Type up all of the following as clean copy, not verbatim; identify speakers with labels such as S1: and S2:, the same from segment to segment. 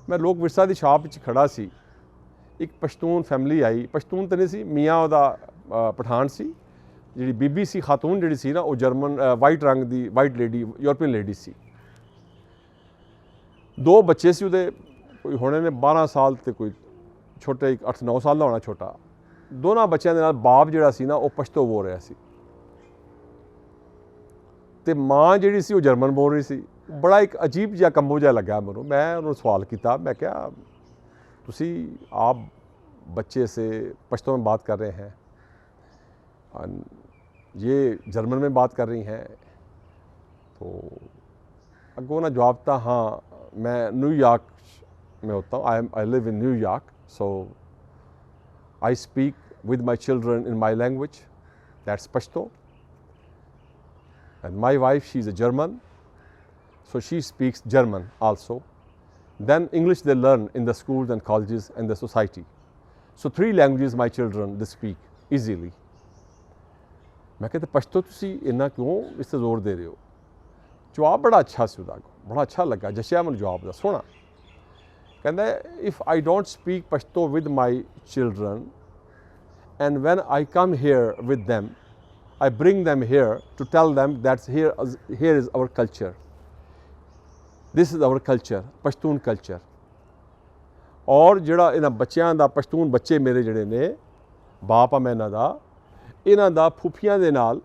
S1: मैं लोक विरसा की छाप खड़ा सी, एक पश्तून फैमिली आई, पश्तून तो नहीं सी, मियाँ उहदा पठान सी, जी बीबी सी खातून जी सी ना वो जर्मन वाइट रंग की वाइट लेडी यूरोपीयन लेडी सी। 2 बच्चे सी उहदे, कोई होने ने 12 साल तो कोई छोटे 8-9 साल का होना छोटा। दोनों बच्चों के नाल बाप जिहड़ा सी ना वो पश्तो बोल रहा सी ते माँ जिहड़ी सी वो जर्मन बोल रही सी। बड़ा एक अजीब जिहा कंबो जिहा लगा मैनूं। मैं उन्होंने सवाल किया, मैं क्या तुसी आप बच्चे से पश्तो में बात कर रहे हैं, ये जर्मन में बात कर रही हैं? तो अगों ना जवाब था, हाँ मैं न्यूयॉर्क में होता हूँ, I live in New York, so I speak with my children in my language, that's Pashto, and my wife, she's a German, so she speaks German also. Then English they learn in the schools and colleges and the society. So 3 languages my children they speak easily. मैं कहते पश्तो तुसी इन्ना क्यों इस ते जोर दे रहे हो? जवाब बड़ा अच्छा सी उहदा, बड़ा अच्छा लगा, जशिया मैनूं जवाब दा सोहना। कहंदा if I don't speak Pashto with my children and when I come here with them, I bring them here to tell them that here is our culture. This is our culture, Pashtun culture. और जिहड़ा इन्हां बच्चों का पश्तून बच्चे मेरे जिहड़े ने बाप आ मैं इन्हां दा फूफियां दे नाल,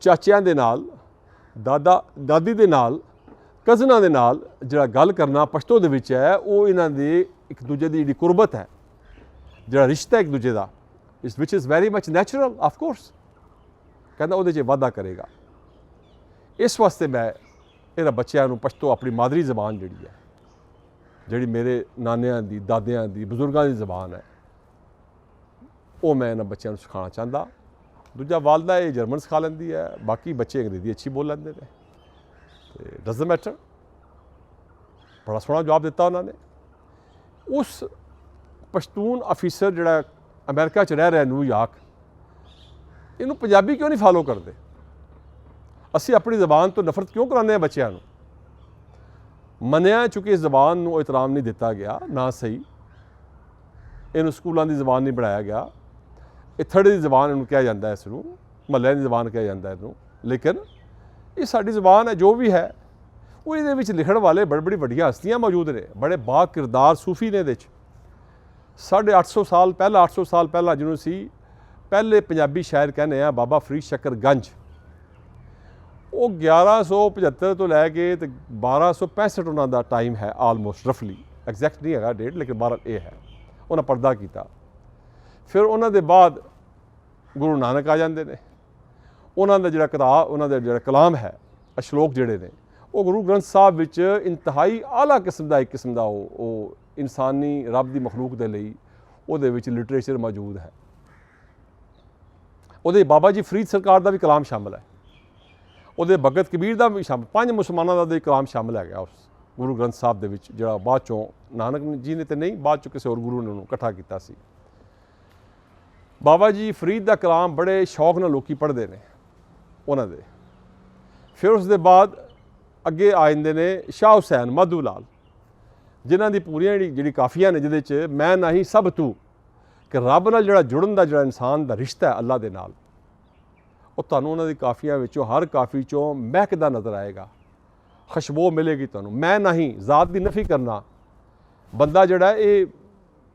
S1: चाचियां दे नाल, दादा दादी दे नाल, कज़नां दे नाल जिहड़ा गल करना पश्तो दे विच है, वो इन्हां दी एक दूजे दी जिहड़ी कुर्बत है, जिहड़ा रिश्ता एक दूजे दा, which is very much natural of course, कहना उहदे च वाधा करेगा। इस वास्ते मैं इन्हां बच्चों नूं पश्तो अपनी मादरी जबान जिहड़ी है, जिहड़ी मेरे नानियां दी दादियां दी बजुर्गां दी जबान है, वो मैं इन्हां बच्चों नूं सिखाना चाहता। दूजा वालदा ये जर्मन सिखा लैंदी है, बाकी बच्चे अंग्रेजी अच्छी बोल लैंदे ने, डजंट मैटर। बड़ा सोहना जवाब दिता उन्होंने। उस पश्तून अफीसर जिहड़ा अमेरिका च रह रहा न्यूयॉर्क, इनू पंजाबी क्यों नहीं फॉलो करते? असी अपनी जबान तो नफरत क्यों कराने बच्चों को? मनिया चूँकि इस जबान को एहतराम नहीं दिता गया, ना सही इन स्कूलों की जबान नहीं बनाया गया, इत्थड़े की जबान इनू कहा जाता है, इसनू महल्ले की जबान कहा जाता है इनू। लेकिन ये साड़ी जबान है जो भी है, वो ये लिखण वाले बड़ी बड़ी वड्डियां हस्तियां मौजूद ने, बड़े बा किरदार सूफी ने। 850 साल पहला 800 साल पहला जिन्होंने सी पहले पंजाबी शायर कहने हैं बाबा फरीद शक्कर गंज, वो 1175 तो लैके 1265 उन्होंने टाइम है आलमोस्ट रफली, एग्जैक्ट नहीं है डेट, लेकिन 12 ये है उन्हें पर्दा किया। फिर उन्होंने बाद गुरु नानक आ जाते हैं, उन्होंने जिहड़ा किताब उन्होंने जिहड़ा कलाम है अशलोक जिहड़े ने वो गुरु ग्रंथ साहब विच इंतहाई आला किस्म का एक किस्म का वो इंसानी रब की मखलूक के लिए उहदे विच लिटरेचर मौजूद है। उहदे बाबा जी फरीद सरकार का भी कलाम शामिल है, उहदे भगत कबीर का भी शामिल, 5 मुसलमानों का कलाम शामिल है उस गुरु ग्रंथ साहब दे विच, जिहड़ा बाद चों नानक जी ने तो नहीं, बाद चों किसी होर गुरु ने उन्होंने इकट्ठा किया सी। बाबा जी फरीद का कलाम बड़े शौक नाल लोकी पढ़ते हैं उन्होंने दे। फिर उसके बाद अगे आ जाते हैं शाह हुसैन माधू लाल, जिन्हां दी पूरियां जिहड़ी काफियां ने, जिहदे च मैं नहीं सब तू, कि रब नाल जिहड़ा जुड़न दा जिहड़ा इंसान दा रिश्ता है अल्लाह दे नाल, वो तुहानूं उन्हां दी काफियां विचों हर काफी चों महकदा नज़र आएगा, खुशबू मिलेगी तुहानूं। मैं नहीं ज़ात की नफी करना, बंदा जिहड़ा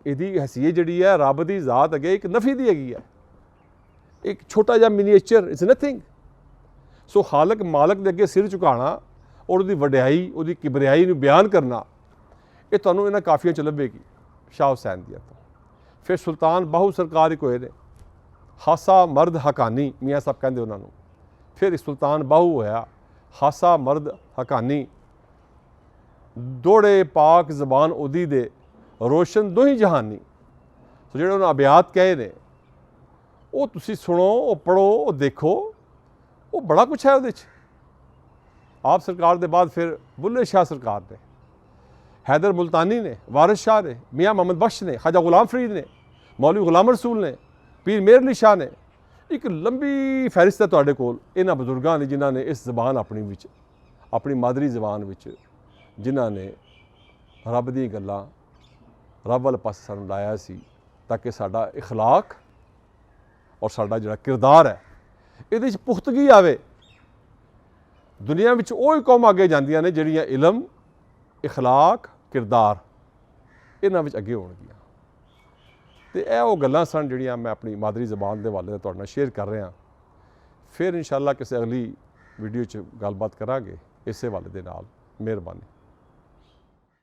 S1: इहदी हैसीयत जिहड़ी है रब की ज़ात अगे एक नफी दी हैगी है, एक छोटा जिहा मिनीएचर इज़ नथिंग। सो खालक मालक दे अगे सिर झुकाना और उहदी वडियाई उहदी किबरियाई नूं बयान करना, ये तुहानूं इन्हां काफियां च लभेगी शाह हुसैन दियां तो। फिर सुल्तान बाहू सरकार एक होए ने, खासा मर्द हकानी मियाँ साहब कहंदे उन्होंने। फिर सुल्तान बाहू होया खासा मर्द हकानी, दौड़े पाक जबान उदी दे रोशन दो ही जहानी। तो जिहड़े उन्होंने अबियात कहे ने वो तुसी सुनो, वो पढ़ो, वो देखो, वो बड़ा कुछ है उहदे च। आप सरकार के बाद फिर बुल्ले शाह सरकार ने, हैदर मुल्तानी ने, वारिस शाह ने, मियाँ मोहम्मद बख्श ने, ख्वाजा गुलाम फरीद ने, मौलवी गुलाम रसूल ने, पीर मेहर अली शाह ने, एक लंबी फहरिस्त है तुहाडे कोल इन्हां बजुर्गां दी जिन्हां ने इस जबान अपनी मादरी जबान विच जिन्हां ने ਰੱਬ ਦੀਆਂ ਗੱਲਾਂ ਰੱਬ ਵਾਲੇ ਪਾਸੇ ਸਾਨੂੰ ਲਾਇਆ ਸੀ ਤਾਂ ਕਿ ਸਾਡਾ ਇਖਲਾਕ ਔਰ ਸਾਡਾ ਜਿਹੜਾ ਕਿਰਦਾਰ ਹੈ ਇਹਦੇ 'ਚ ਪੁਖਤਗੀ ਆਵੇ। ਦੁਨੀਆ ਵਿੱਚ ਉਹ ਹੀ ਕੌਮ ਅੱਗੇ ਜਾਂਦੀਆਂ ਨੇ ਜਿਹੜੀਆਂ ਇਲਮ, ਇਖਲਾਕ, ਕਿਰਦਾਰ ਇਹਨਾਂ ਵਿੱਚ ਅੱਗੇ ਹੋਣਗੀਆਂ। ਤੇ ਇਹ ਉਹ ਗੱਲਾਂ ਸਨ ਜਿਹੜੀਆਂ ਮੈਂ ਆਪਣੀ ਮਾਦਰੀ ਜ਼ਬਾਨ ਦੇ ਹਵਾਲੇ ਨਾਲ ਤੁਹਾਡੇ ਨਾਲ ਸ਼ੇਅਰ ਕਰ ਰਿਹਾ। ਫਿਰ ਇਨਸ਼ਾਅੱਲਾ ਕਿਸੇ ਅਗਲੀ ਵੀਡੀਓ 'ਚ ਗੱਲਬਾਤ ਕਰਾਂਗੇ ਇਸੇ ਹਵਾਲੇ ਦੇ ਨਾਲ। ਮਿਹਰਬਾਨੀ।